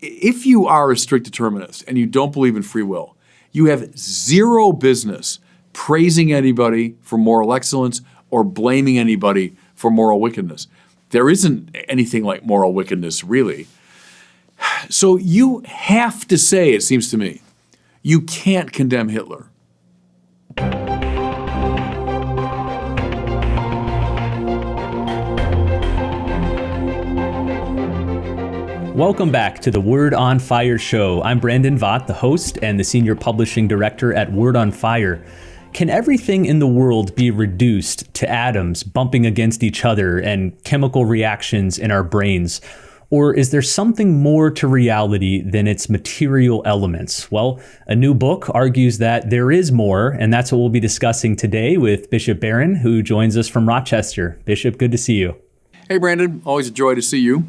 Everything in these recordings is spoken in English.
If you are a strict determinist and you don't believe in free will, you have zero business praising anybody for moral excellence or blaming anybody for moral wickedness. There isn't anything like moral wickedness, really. So you have to say, it seems to me, you can't condemn Hitler. Welcome back to the Word on Fire show. I'm Brandon Vogt, the host and the senior publishing director at Word on Fire. Can everything in the world be reduced to atoms bumping against each other and chemical reactions in our brains? Or is there something more to reality than its material elements? Well, a new book argues that there is more, and that's what we'll be discussing today with Bishop Barron, who joins us from Rochester. Bishop, good to see you. Hey, Brandon. Always a joy to see you.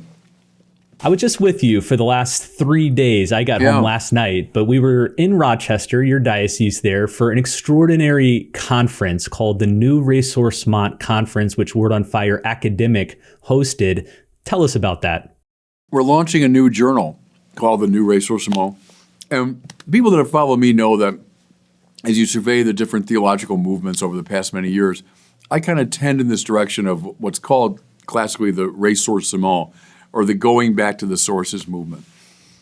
I was just with you for the last 3 days. I got home last night, but we were in Rochester, your diocese there, for an extraordinary conference called the New Ressourcement Conference, which Word on Fire Academic hosted. Tell us about that. We're launching a new journal called the New Ressourcement. And people that have followed me know that as you survey the different theological movements over the past many years, I kind of tend in this direction of what's called classically the Ressourcement, or the going back to the sources movement.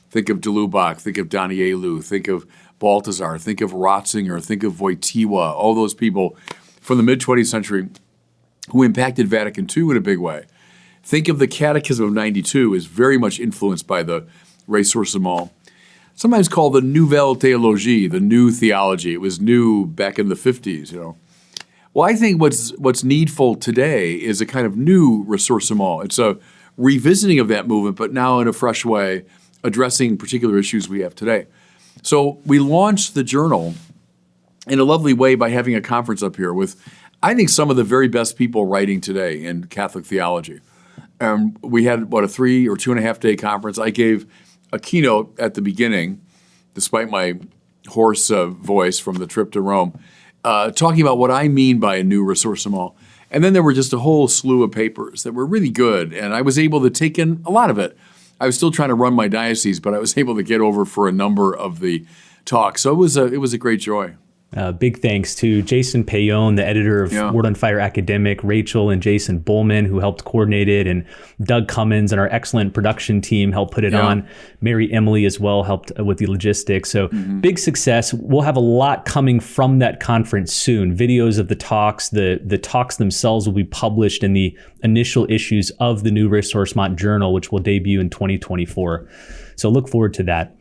Think of de Lubac, think of Danielu, think of Balthasar, think of Ratzinger, think of Wojtyła, all those people from the mid-20th century who impacted Vatican II in a big way. Think of the Catechism of 92 as very much influenced by the Ressourcement, sometimes called the Nouvelle Théologie, the new theology. It was new back in the 50s, you know. Well, I think what's needful today is a kind of new Ressourcement. It's a revisiting of that movement, but now in a fresh way, addressing particular issues we have today. So we launched the journal in a lovely way by having a conference up here with, I think, some of the very best people writing today in Catholic theology. We had, a 3 or 2.5 day conference. I gave a keynote at the beginning, despite my hoarse voice from the trip to Rome, talking about what I mean by a new Ressourcement. And then there were just a whole slew of papers that were really good, and I was able to take in a lot of it. I was still trying to run my diocese, but I was able to get over for a number of the talks. So it was a great joy. Big thanks to Jason Payon, the editor of Word on Fire Academic, Rachel and Jason Bullman, who helped coordinate it, and Doug Cummins and our excellent production team helped put it on. Mary Emily as well helped with the logistics. So big success. We'll have a lot coming from that conference soon. Videos of the talks. The talks themselves will be published in the initial issues of the New Ressourcement Journal, which will debut in 2024. So look forward to that.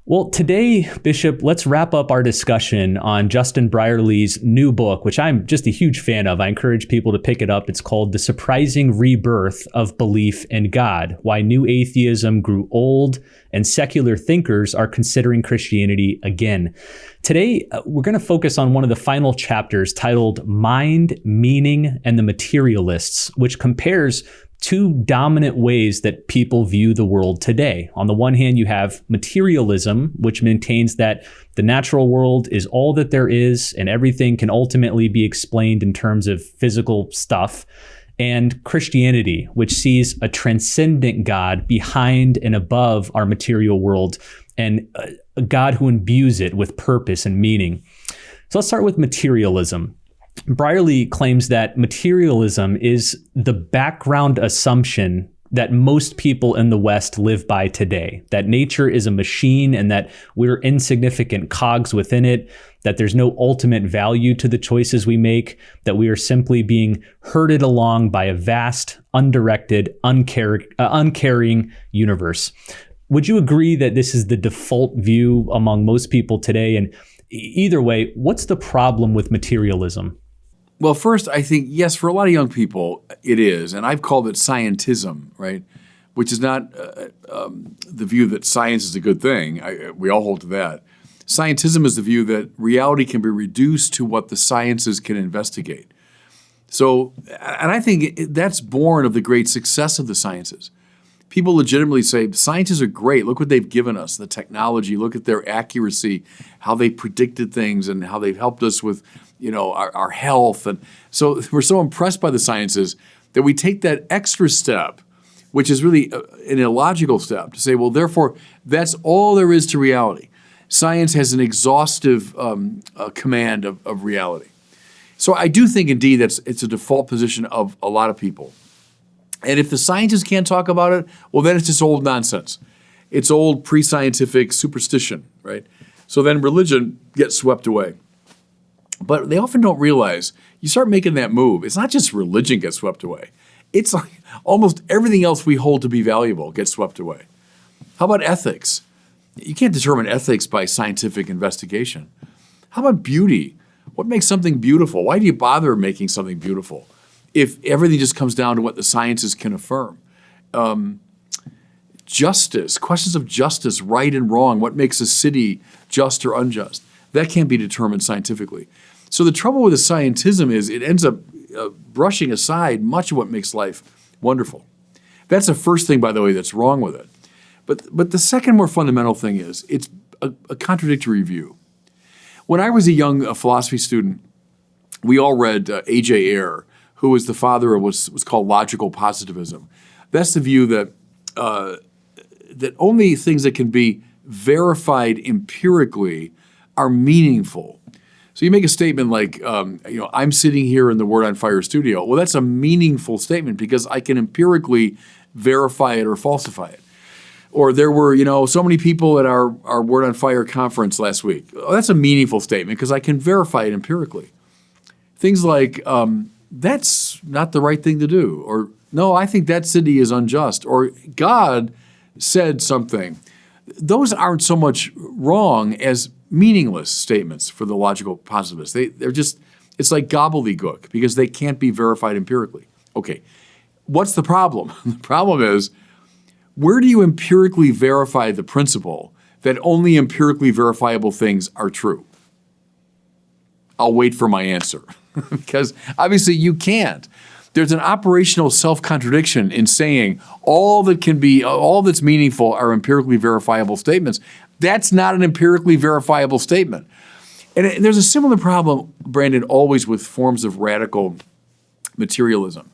Well, today, Bishop, let's wrap up our discussion on Justin Brierley's new book, which I'm just a huge fan of. I encourage people to pick it up. It's called The Surprising Rebirth of Belief in God: Why New Atheism Grew Old and Secular Thinkers Are Considering Christianity Again. Today, we're going to focus on one of the final chapters titled Mind, Meaning, and the Materialists, which compares two dominant ways that people view the world today. On the one hand, you have materialism, which maintains that the natural world is all that there is and everything can ultimately be explained in terms of physical stuff. And Christianity, which sees a transcendent God behind and above our material world, and a God who imbues it with purpose and meaning. So let's start with materialism. Brierley claims that materialism is the background assumption that most people in the West live by today, that nature is a machine and that we're insignificant cogs within it, that there's no ultimate value to the choices we make, that we are simply being herded along by a vast, undirected, uncaring universe. Would you agree that this is the default view among most people today? And either way, what's the problem with materialism? Well, first, I think, yes, for a lot of young people, it is. And I've called it scientism, right? Which is not the view that science is a good thing. We all hold to that. Scientism is the view that reality can be reduced to what the sciences can investigate. So, and I think that's born of the great success of the sciences. People legitimately say, scientists are great. Look what they've given us, the technology. Look at their accuracy, how they predicted things and how they've helped us with, our health. And so we're so impressed by the sciences that we take that extra step which is really an illogical step to say, well, therefore, that's all there is to reality. Science has an exhaustive command of reality. So I do think, indeed, it's a default position of a lot of people. And if the scientists can't talk about it, well, then it's just old nonsense. It's old pre-scientific superstition, right? So then religion gets swept away. But they often don't realize, you start making that move, it's not just religion gets swept away. It's like almost everything else we hold to be valuable gets swept away. How about ethics? You can't determine ethics by scientific investigation. How about beauty? What makes something beautiful? Why do you bother making something beautiful if everything just comes down to what the sciences can affirm? Justice, questions of justice, right and wrong, what makes a city just or unjust? That can't be determined scientifically. So the trouble with the scientism is it ends up brushing aside much of what makes life wonderful. That's the first thing, by the way, that's wrong with it. But the second more fundamental thing is it's a contradictory view. When I was a young philosophy student, we all read A.J. Ayer, who was the father of what's called logical positivism. That's the view that that only things that can be verified empirically are meaningful. So you make a statement like, I'm sitting here in the Word on Fire studio. Well, that's a meaningful statement because I can empirically verify it or falsify it. Or there were, so many people at our Word on Fire conference last week. Well, that's a meaningful statement because I can verify it empirically. Things like, that's not the right thing to do. Or, no, I think that city is unjust. Or God said something. Those aren't so much wrong as meaningless statements for the logical positivists. They're just, it's like gobbledygook because they can't be verified empirically. Okay, what's the problem? The problem is, where do you empirically verify the principle that only empirically verifiable things are true? I'll wait for my answer because obviously you can't. There's an operational self-contradiction in saying all that's meaningful are empirically verifiable statements. That's not an empirically verifiable statement. And there's a similar problem, Brandon, always with forms of radical materialism.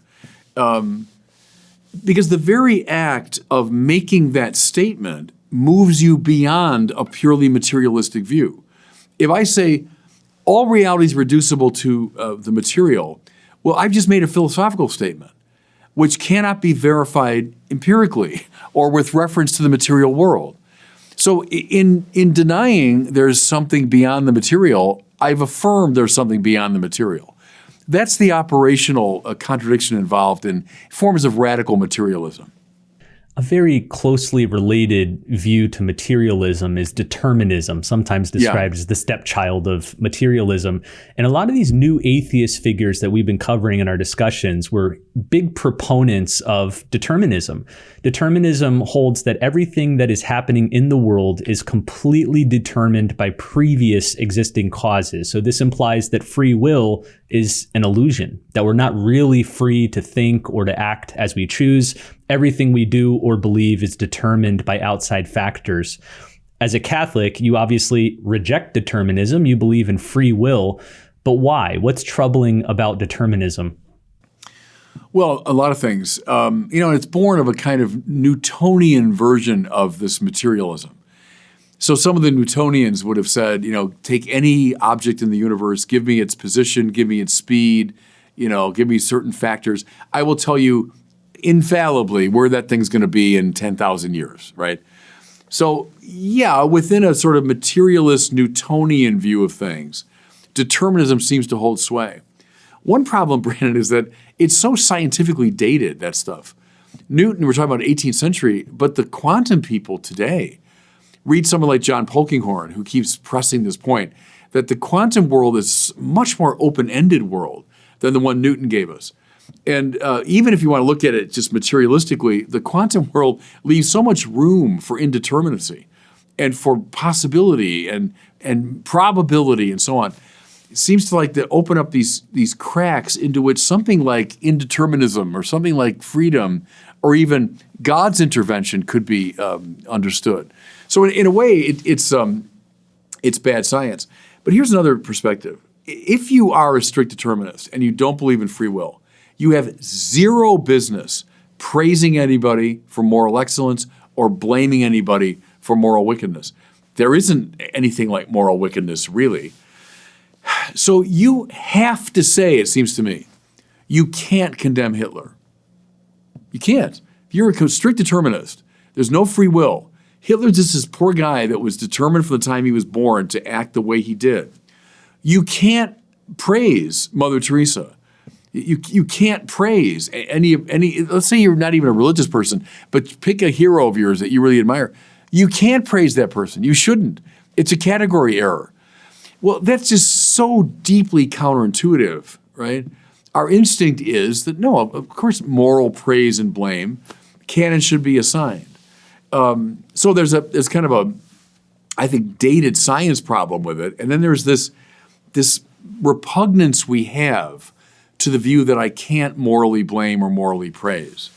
Because the very act of making that statement moves you beyond a purely materialistic view. If I say all reality is reducible to the material, well, I've just made a philosophical statement, which cannot be verified empirically or with reference to the material world. So in denying there's something beyond the material, I've affirmed there's something beyond the material. That's the operational contradiction involved in forms of radical materialism. A very closely related view to materialism is determinism, sometimes described as the stepchild of materialism. And a lot of these new atheist figures that we've been covering in our discussions were big proponents of determinism. Determinism holds that everything that is happening in the world is completely determined by previous existing causes. So this implies that free will is an illusion, that we're not really free to think or to act as we choose. Everything we do or believe is determined by outside factors. As a Catholic, you obviously reject determinism. You believe in free will. But why? What's troubling about determinism? Well, a lot of things. It's born of a kind of Newtonian version of this materialism. So some of the Newtonians would have said, take any object in the universe, give me its position, give me its speed, give me certain factors. I will tell you infallibly where that thing's going to be in 10,000 years, right? So, within a sort of materialist Newtonian view of things, determinism seems to hold sway. One problem, Brandon, is that it's so scientifically dated, that stuff. Newton, we're talking about 18th century, but the quantum people today, read someone like John Polkinghorne, who keeps pressing this point, that the quantum world is a much more open-ended world than the one Newton gave us. And even if you want to look at it just materialistically, the quantum world leaves so much room for indeterminacy and for possibility and probability and so on. It seems to open up these cracks into which something like indeterminism or something like freedom or even God's intervention could be understood. So in a way, it's bad science. But here's another perspective. If you are a strict determinist and you don't believe in free will, you have zero business praising anybody for moral excellence or blaming anybody for moral wickedness. There isn't anything like moral wickedness, really. So you have to say, it seems to me, you can't condemn Hitler. You can't. If you're a strict determinist, there's no free will. Hitler's just this poor guy that was determined from the time he was born to act the way he did. You can't praise Mother Teresa. You can't praise any, let's say you're not even a religious person, but pick a hero of yours that you really admire. You can't praise that person. You shouldn't. It's a category error. Well, that's just so deeply counterintuitive, right? Our instinct is that, no, of course, moral praise and blame can and should be assigned. So there's kind of a, I think, dated science problem with it. And then there's this repugnance we have to the view that I can't morally blame or morally praise.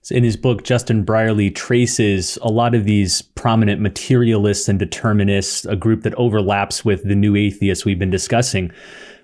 In his book, Justin Brierley traces a lot of these prominent materialists and determinists, a group that overlaps with the new atheists we've been discussing.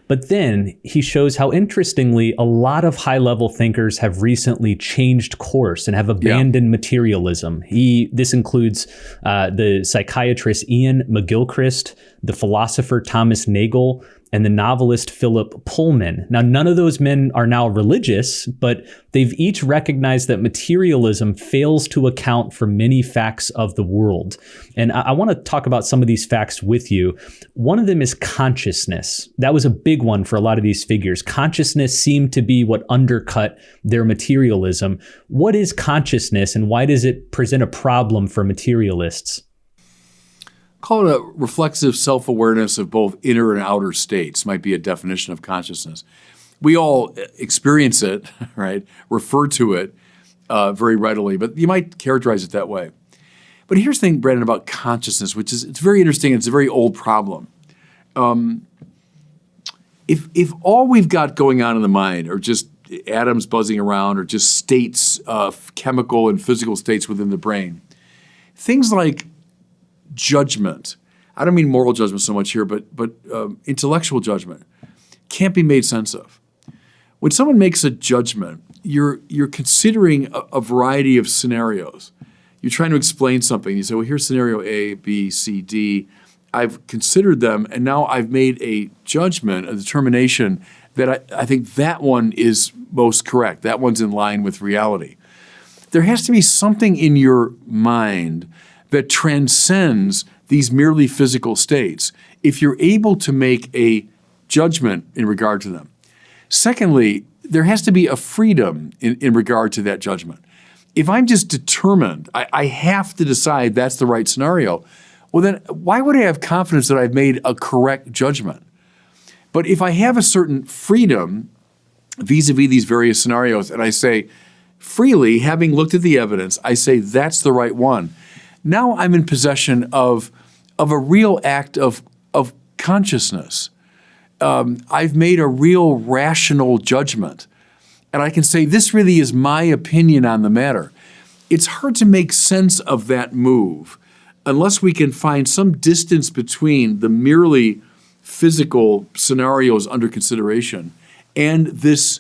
But then he shows how, interestingly, a lot of high-level thinkers have recently changed course and have abandoned materialism. This includes the psychiatrist Ian McGilchrist, the philosopher Thomas Nagel, and the novelist Philip Pullman. Now, none of those men are now religious, but they've each recognized that materialism fails to account for many facts of the world. And I want to talk about some of these facts with you. One of them is consciousness. That was a big one for a lot of these figures. Consciousness seemed to be what undercut their materialism. What is consciousness, and why does it present a problem for materialists? Call it a reflexive self-awareness of both inner and outer states might be a definition of consciousness. We all experience it, right? Refer to it very readily, but you might characterize it that way. But here's the thing, Brandon, about consciousness, which is, it's very interesting. It's a very old problem. If all we've got going on in the mind are just atoms buzzing around or just states, chemical and physical states within the brain, things like judgment, I don't mean moral judgment so much here, but intellectual judgment can't be made sense of. When someone makes a judgment, you're considering a variety of scenarios. You're trying to explain something. You say, well, here's scenario A, B, C, D. I've considered them, and now I've made a judgment, a determination that I think that one is most correct. That one's in line with reality. There has to be something in your mind that transcends these merely physical states if you're able to make a judgment in regard to them. Secondly, there has to be a freedom in regard to that judgment. If I'm just determined, I have to decide that's the right scenario, well then why would I have confidence that I've made a correct judgment? But if I have a certain freedom vis-a-vis these various scenarios, and I say freely, having looked at the evidence, I say that's the right one, now I'm in possession of a real act of consciousness. I've made a real rational judgment. And I can say, this really is my opinion on the matter. It's hard to make sense of that move unless we can find some distance between the merely physical scenarios under consideration and this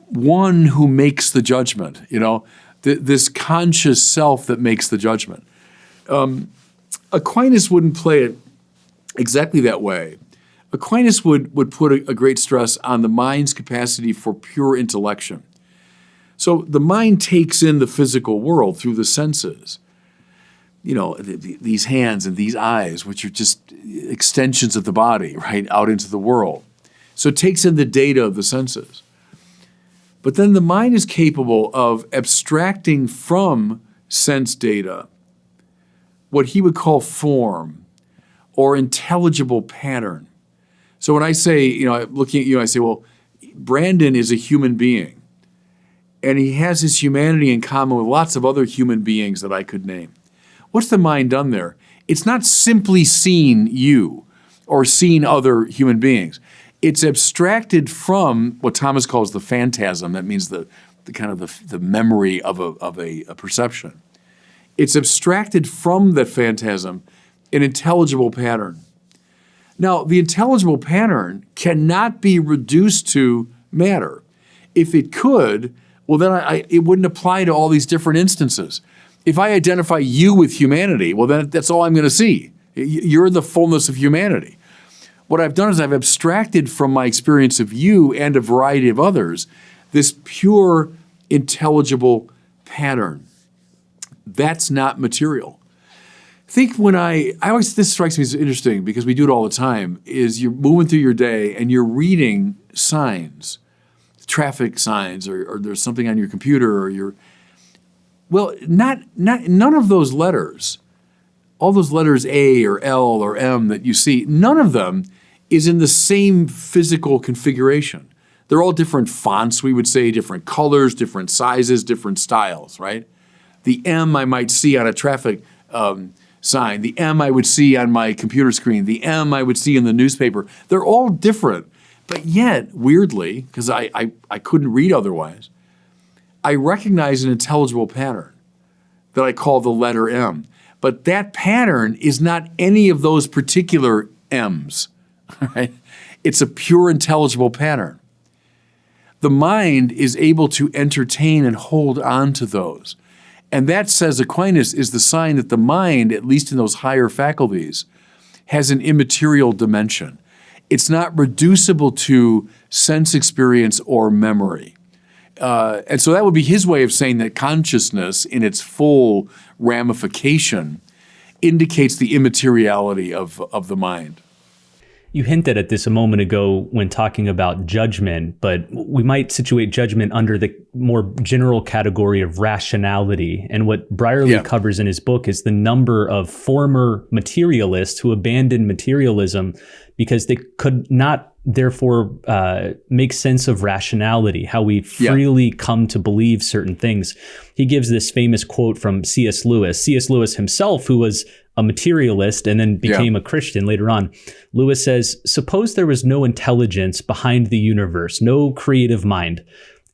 one who makes the judgment, this conscious self that makes the judgment. Aquinas wouldn't play it exactly that way. Aquinas would put a great stress on the mind's capacity for pure intellection. So the mind takes in the physical world through the senses. These hands and these eyes, which are just extensions of the body, right, out into the world. So it takes in the data of the senses. But then the mind is capable of abstracting from sense data what he would call form or intelligible pattern. So when I say, looking at you, I say, well, Brandon is a human being, and he has his humanity in common with lots of other human beings that I could name. What's the mind done there? It's not simply seen you or seen other human beings. It's abstracted from what Thomas calls the phantasm. That means the kind of the memory of a perception. It's abstracted from that phantasm an intelligible pattern. Now, the intelligible pattern cannot be reduced to matter. If it could, well, then it wouldn't apply to all these different instances. If I identify you with humanity, well, then that's all I'm going to see. You're the fullness of humanity. What I've done is I've abstracted from my experience of you and a variety of others this pure, intelligible pattern. That's not material. Think when this strikes me as interesting because we do it all the time, is you're moving through your day and you're reading signs, traffic signs, or there's something on your computer, or none of those letters, all those letters A or L or M that you see, none of them is in the same physical configuration. They're all different fonts, we would say, different colors, different sizes, different styles, right? The M I might see on a traffic sign, the M I would see on my computer screen, the M I would see in the newspaper. They're all different, but yet, weirdly, because I couldn't read otherwise, I recognize an intelligible pattern that I call the letter M. But that pattern is not any of those particular M's, right? It's a pure intelligible pattern. The mind is able to entertain and hold on to those. And that, says Aquinas, is the sign that the mind, at least in those higher faculties, has an immaterial dimension. It's not reducible to sense experience or memory. And so that would be his way of saying that consciousness, in its full ramification, indicates the immateriality of the mind. You hinted at this a moment ago when talking about judgment, but we might situate judgment under the more general category of rationality. And what Brierley covers in his book is the number of former materialists who abandoned materialism because they could not therefore make sense of rationality, how we freely come to believe certain things. He gives this famous quote from C.S. Lewis. C.S. Lewis himself, who was a materialist and then became a Christian later on. Lewis says, "Suppose there was no intelligence behind the universe, no creative mind.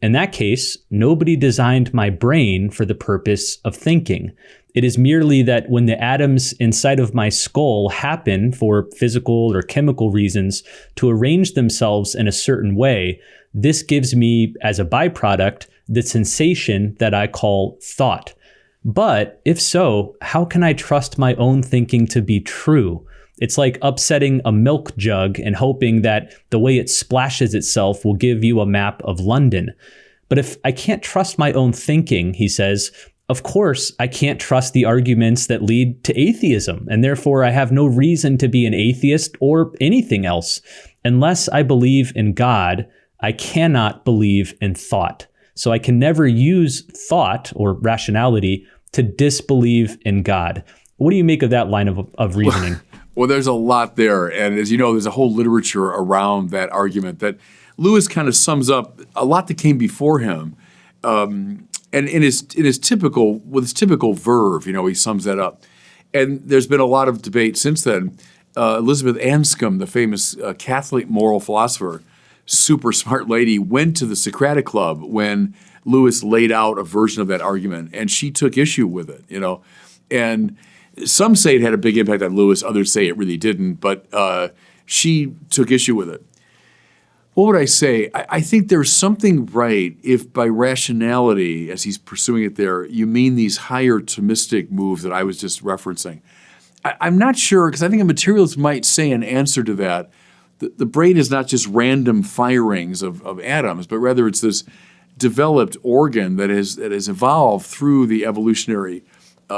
In that case, nobody designed my brain for the purpose of thinking. It is merely that when the atoms inside of my skull happen for physical or chemical reasons to arrange themselves in a certain way, this gives me, as a byproduct, the sensation that I call thought. But if so, how can I trust my own thinking to be true? It's like upsetting a milk jug and hoping that the way it splashes itself will give you a map of London. But if I can't trust my own thinking," he says, "of course I can't trust the arguments that lead to atheism, and therefore I have no reason to be an atheist or anything else. Unless I believe in God, I cannot believe in thought. So I can never use thought or rationality to disbelieve in God." What do you make of that line of reasoning? Well, there's a lot there. And as you know, there's a whole literature around that argument that Lewis kind of sums up a lot that came before him. And in his typical verve, he sums that up. And there's been a lot of debate since then. Elizabeth Anscombe, the famous Catholic moral philosopher, super smart lady, went to the Socratic Club when Lewis laid out a version of that argument, and she took issue with it, And some say it had a big impact on Lewis, others say it really didn't, but she took issue with it. What would I say? I think there's something right if by rationality, as he's pursuing it there, you mean these higher Thomistic moves that I was just referencing. I'm not sure, because I think a materialist might say in answer to that, the brain is not just random firings of atoms, but rather it's this developed organ that has evolved through the evolutionary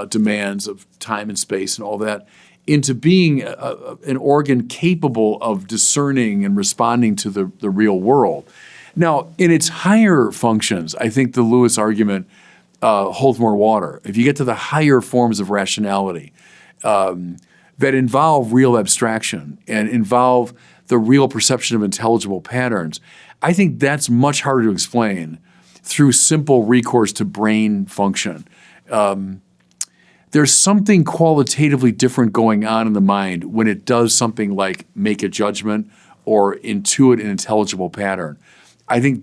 demands of time and space and all that into being an organ capable of discerning and responding to the real world. Now, in its higher functions, I think the Lewis argument holds more water. If you get to the higher forms of rationality that involve real abstraction and involve the real perception of intelligible patterns, I think that's much harder to explain through simple recourse to brain function. There's something qualitatively different going on in the mind when it does something like make a judgment or intuit an intelligible pattern. I think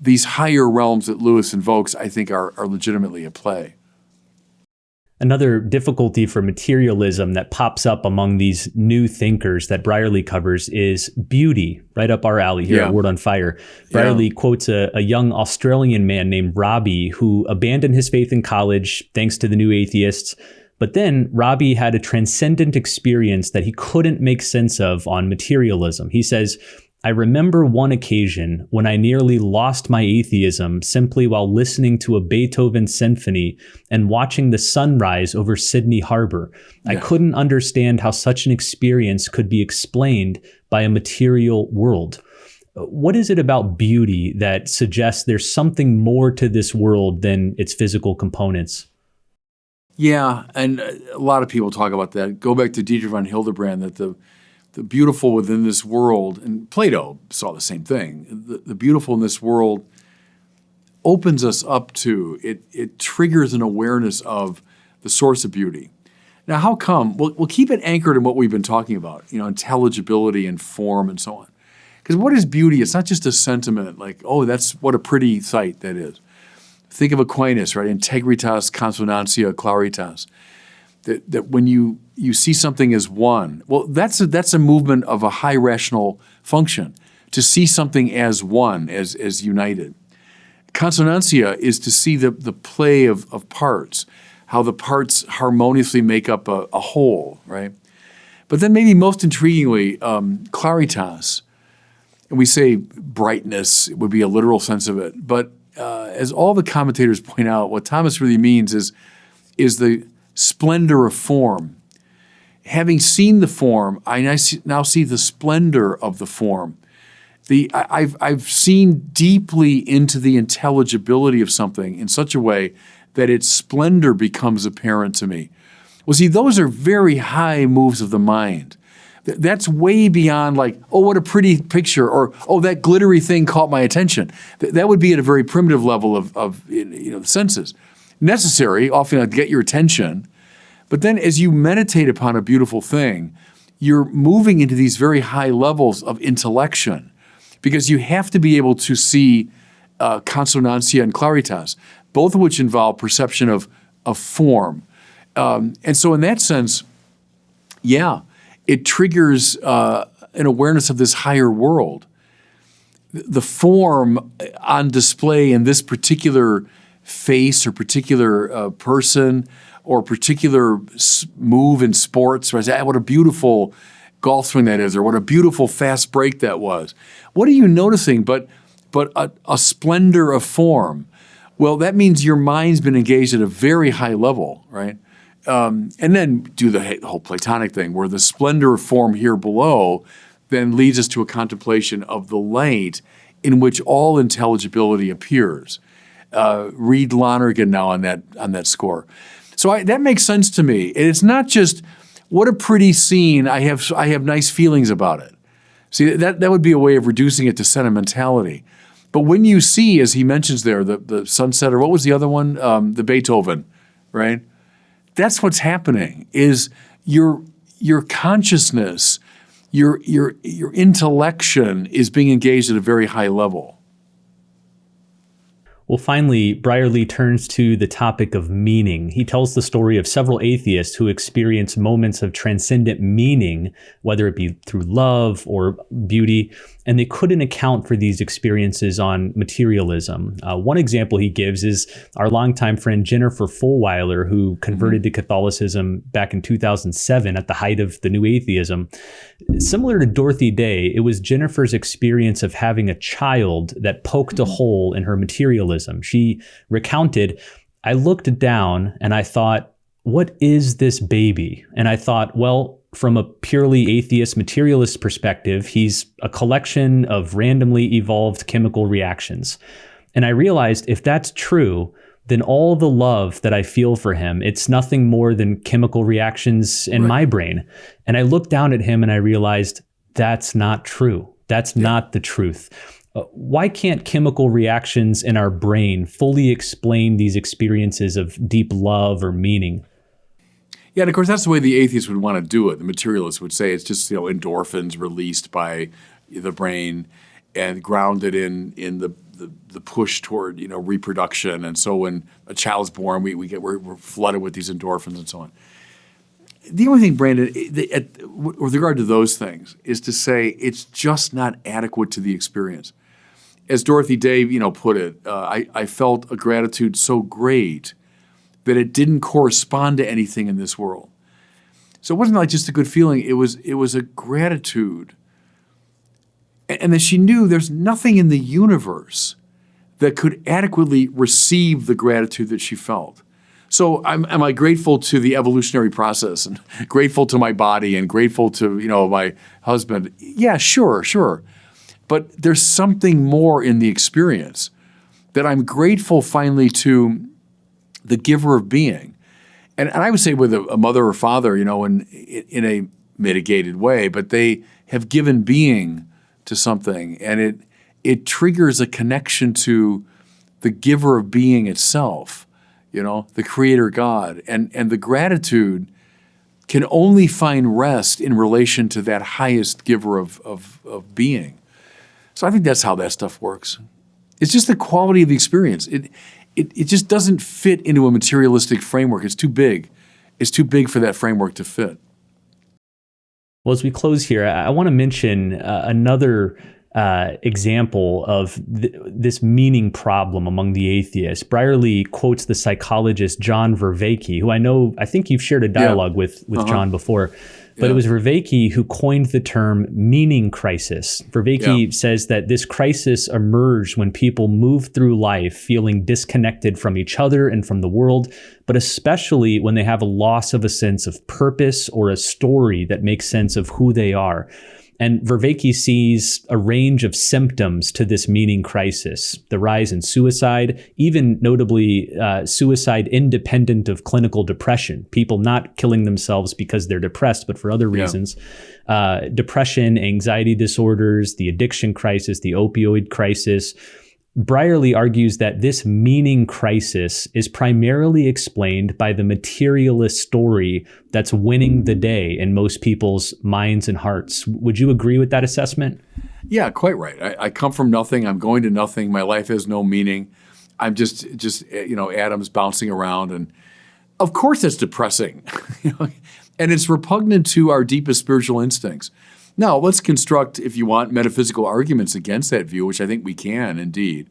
these higher realms that Lewis invokes, I think, are legitimately at play. Another difficulty for materialism that pops up among these new thinkers that Brierley covers is beauty, right up our alley here at Word on Fire. Brierley quotes a young Australian man named Robbie who abandoned his faith in college thanks to the new atheists. But then Robbie had a transcendent experience that he couldn't make sense of on materialism. He says, I remember one occasion when I nearly lost my atheism simply while listening to a Beethoven symphony and watching the sunrise over Sydney Harbor. I couldn't understand how such an experience could be explained by a material world. What is it about beauty that suggests there's something more to this world than its physical components? Yeah, and a lot of people talk about that. Go back to Dietrich von Hildebrand, that the beautiful within this world, and Plato saw the same thing, the beautiful in this world opens us up to, it triggers an awareness of the source of beauty. Now, how come? We'll keep it anchored in what we've been talking about, intelligibility and form and so on. Because what is beauty? It's not just a sentiment like, oh, that's what a pretty sight that is. Think of Aquinas, right? Integritas consonantia claritas. That when you see something as one, well, that's a movement of a high rational function, to see something as one, as united. Consonantia is to see the play of parts, how the parts harmoniously make up a whole, right? But then maybe most intriguingly, claritas, and we say brightness would be a literal sense of it, but as all the commentators point out, what Thomas really means is the splendor of form. Having seen the form, I now see the splendor of the form. I've seen deeply into the intelligibility of something in such a way that its splendor becomes apparent to me. Well, see, those are very high moves of the mind. That's way beyond like, oh, what a pretty picture, or oh, that glittery thing caught my attention. That would be at a very primitive level of the senses. Necessary, often to get your attention, but then as you meditate upon a beautiful thing, you're moving into these very high levels of intellection, because you have to be able to see consonantia and claritas, both of which involve perception of form. And so in that sense, it triggers an awareness of this higher world. The form on display in this particular face or particular person or particular move in sports, right? What a beautiful golf swing that is, or what a beautiful fast break that was. What are you noticing but a splendor of form? Well, that means your mind's been engaged at a very high level, right? And then do the whole Platonic thing, where the splendor of form here below then leads us to a contemplation of the light in which all intelligibility appears. Read Lonergan now on that score. So that makes sense to me. And it's not just what a pretty scene. I have nice feelings about it. See, that would be a way of reducing it to sentimentality. But when you see, as he mentions there, the sunset, or what was the other one, the Beethoven, right? That's what's happening. Is your consciousness, your intellection is being engaged at a very high level. Well, finally, Brierley turns to the topic of meaning. He tells the story of several atheists who experience moments of transcendent meaning, whether it be through love or beauty, and they couldn't account for these experiences on materialism. One example he gives is our longtime friend Jennifer Fulwiler, who converted to Catholicism back in 2007 at the height of the new atheism. Similar to Dorothy Day, it was Jennifer's experience of having a child that poked a hole in her materialism. She recounted, I looked down and I thought, what is this baby? And I thought, well, from a purely atheist materialist perspective, he's a collection of randomly evolved chemical reactions. And I realized if that's true, then all the love that I feel for him, it's nothing more than chemical reactions in my brain. And I looked down at him and I realized that's not true. That's not the truth. Why can't chemical reactions in our brain fully explain these experiences of deep love or meaning? Yeah, and of course that's the way the atheists would want to do it. The materialists would say it's just endorphins released by the brain and grounded in the the push toward reproduction, and so when a child's born, we're flooded with these endorphins and so on. The only thing, Brandon, with regard to those things, is to say it's just not adequate to the experience. As Dorothy Day, put it, I felt a gratitude so great that it didn't correspond to anything in this world. So it wasn't like just a good feeling. It was a gratitude, and that she knew there's nothing in the universe that could adequately receive the gratitude that she felt. So am I grateful to the evolutionary process and grateful to my body and grateful to, my husband? Yeah, sure. But there's something more in the experience that I'm grateful finally to the giver of being. And I would say with a mother or father, in a mitigated way, but they have given being to something, and it triggers a connection to the giver of being itself. The Creator God. And the gratitude can only find rest in relation to that highest giver of being. So I think that's how that stuff works. It's just the quality of the experience. It just doesn't fit into a materialistic framework. It's too big. It's too big for that framework to fit. Well, as we close here, I want to mention another example of this meaning problem among the atheists. Brierley quotes the psychologist John Vervaeke, who I think you've shared a dialogue with John before, but it was Vervaeke who coined the term meaning crisis. Vervaeke says that this crisis emerged when people move through life feeling disconnected from each other and from the world, but especially when they have a loss of a sense of purpose or a story that makes sense of who they are. And Vervaeke sees a range of symptoms to this meaning crisis: the rise in suicide, even notably suicide independent of clinical depression, people not killing themselves because they're depressed, but for other reasons, depression, anxiety disorders, the addiction crisis, the opioid crisis. Brierley argues that this meaning crisis is primarily explained by the materialist story that's winning the day in most people's minds and hearts. Would you agree with that assessment? Yeah, quite right. I come from nothing. I'm going to nothing. My life has no meaning. I'm just atoms bouncing around. And of course that's depressing. And it's repugnant to our deepest spiritual instincts. Now, let's construct, if you want, metaphysical arguments against that view, which I think we can indeed.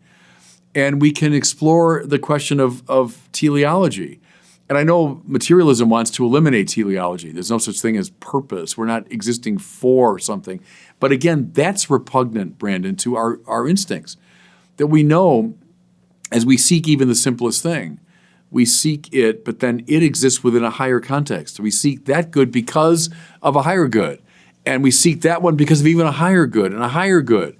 And we can explore the question of teleology. And I know materialism wants to eliminate teleology. There's no such thing as purpose. We're not existing for something. But again, that's repugnant, Brandon, to our instincts. That we know, as we seek even the simplest thing, we seek it, but then it exists within a higher context. We seek that good because of a higher good. And we seek that one because of even a higher good and a higher good.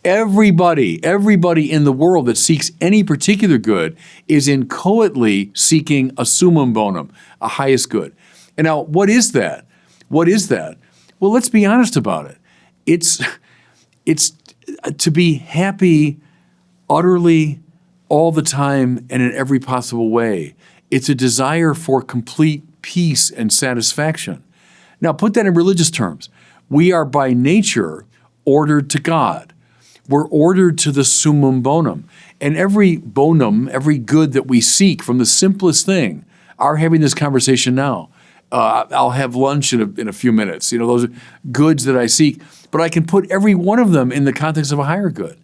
Everybody in the world that seeks any particular good is inchoately seeking a summum bonum, a highest good. And now, what is that? What is that? Well, let's be honest about it. It's to be happy utterly all the time and in every possible way. It's a desire for complete peace and satisfaction. Now, put that in religious terms. We are by nature ordered to God. We're ordered to the summum bonum. And every bonum, every good that we seek from the simplest thing, are having this conversation now. I'll have lunch in a few minutes. Those are goods that I seek. But I can put every one of them in the context of a higher good,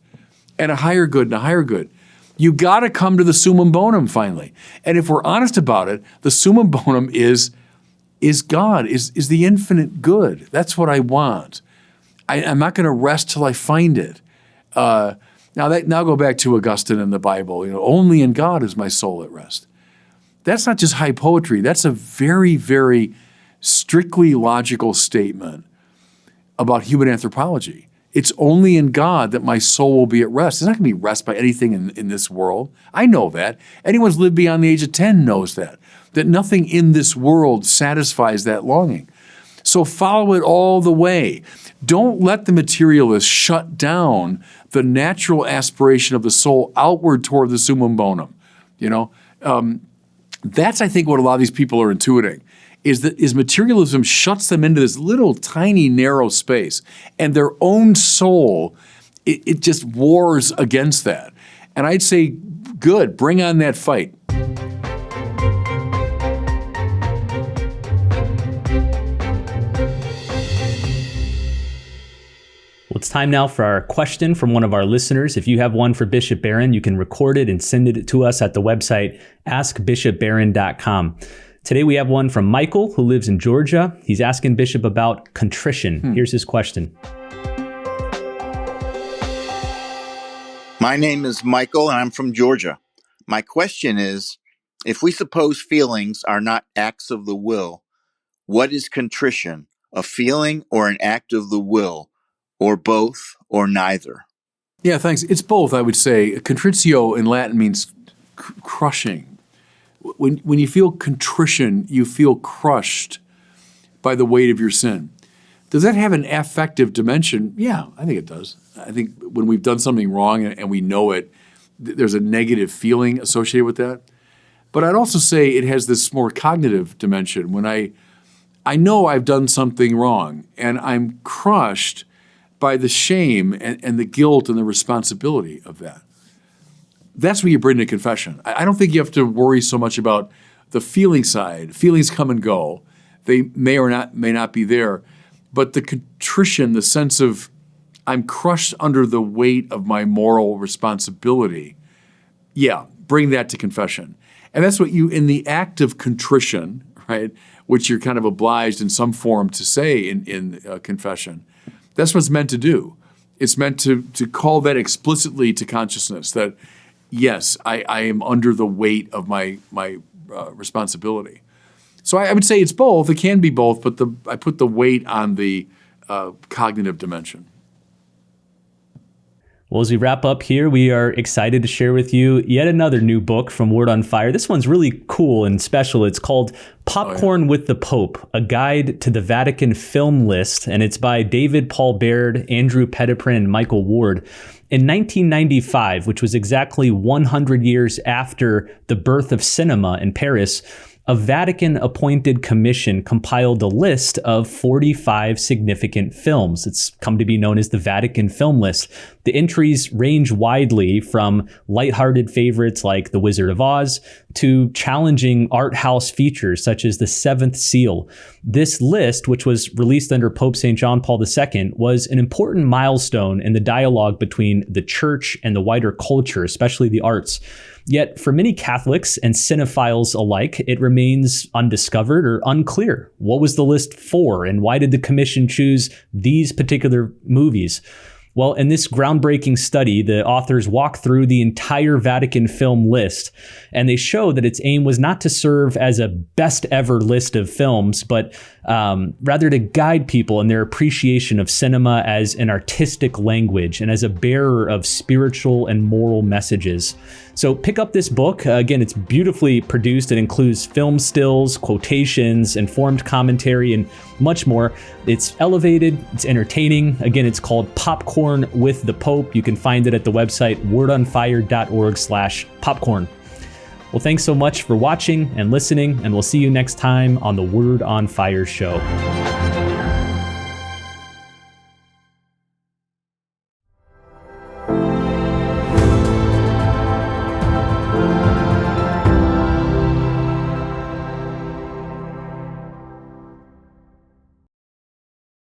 and a higher good, and a higher good. You got to come to the summum bonum finally. And if we're honest about it, the summum bonum is God, is the infinite good. That's what I want. I'm not going to rest till I find it. Now go back to Augustine in the Bible. Only in God is my soul at rest. That's not just high poetry. That's a very, very strictly logical statement about human anthropology. It's only in God that my soul will be at rest. It's not going to be rest by anything in this world. I know that. Anyone who's lived beyond the age of 10 knows that nothing in this world satisfies that longing. So follow it all the way. Don't let the materialists shut down the natural aspiration of the soul outward toward the summum bonum. That's, I think, what a lot of these people are intuiting, is materialism shuts them into this little tiny narrow space, and their own soul, it just wars against that. And I'd say, good, bring on that fight. Well, it's time now for our question from one of our listeners. If you have one for Bishop Barron, you can record it and send it to us at the website askbishopbarron.com. Today we have one from Michael, who lives in Georgia. He's asking Bishop about contrition. Here's his question. My name is Michael, and I'm from Georgia. My question is, if we suppose feelings are not acts of the will, what is contrition, a feeling or an act of the will, or both, or neither? Yeah, thanks. It's both, I would say. Contritio in Latin means crushing. When you feel contrition, you feel crushed by the weight of your sin. Does that have an affective dimension? Yeah, I think it does. I think when we've done something wrong and we know it, there's a negative feeling associated with that. But I'd also say it has this more cognitive dimension. When I know I've done something wrong and I'm crushed by the shame and the guilt and the responsibility of that. That's what you bring to confession. I don't think you have to worry so much about the feeling side. Feelings come and go. They may not be there. But the contrition, the sense of I'm crushed under the weight of my moral responsibility, yeah, bring that to confession. And that's what you, in the act of contrition, right, which you're kind of obliged in some form to say in confession, that's what it's meant to do. It's meant to call that explicitly to consciousness that, yes, I am under the weight of my responsibility. So I would say it's both. It can be both, but I put the weight on the cognitive dimension. Well, as we wrap up here, we are excited to share with you yet another new book from Word on Fire. This one's really cool and special. It's called Popcorn with the Pope, A Guide to the Vatican Film List, and it's by David Paul Baird, Andrew Petiprin, and Michael Ward. In 1995, which was exactly 100 years after the birth of cinema in Paris, a Vatican-appointed commission compiled a list of 45 significant films. It's come to be known as the Vatican Film List. The entries range widely from lighthearted favorites like The Wizard of Oz to challenging art house features such as The Seventh Seal. This list, which was released under Pope St. John Paul II, was an important milestone in the dialogue between the church and the wider culture, especially the arts. Yet, for many Catholics and cinephiles alike, it remains undiscovered or unclear. What was the list for, and why did the commission choose these particular movies? Well, in this groundbreaking study, the authors walk through the entire Vatican film list, and they show that its aim was not to serve as a best ever list of films, but rather to guide people in their appreciation of cinema as an artistic language and as a bearer of spiritual and moral messages. So pick up this book. Again, it's beautifully produced. It includes film stills, quotations, informed commentary, and much more. It's elevated, it's entertaining. Again, it's called Popcorn with the Pope. You can find it at the website wordonfire.org/popcorn. Well, thanks so much for watching and listening, and we'll see you next time on the Word on Fire show.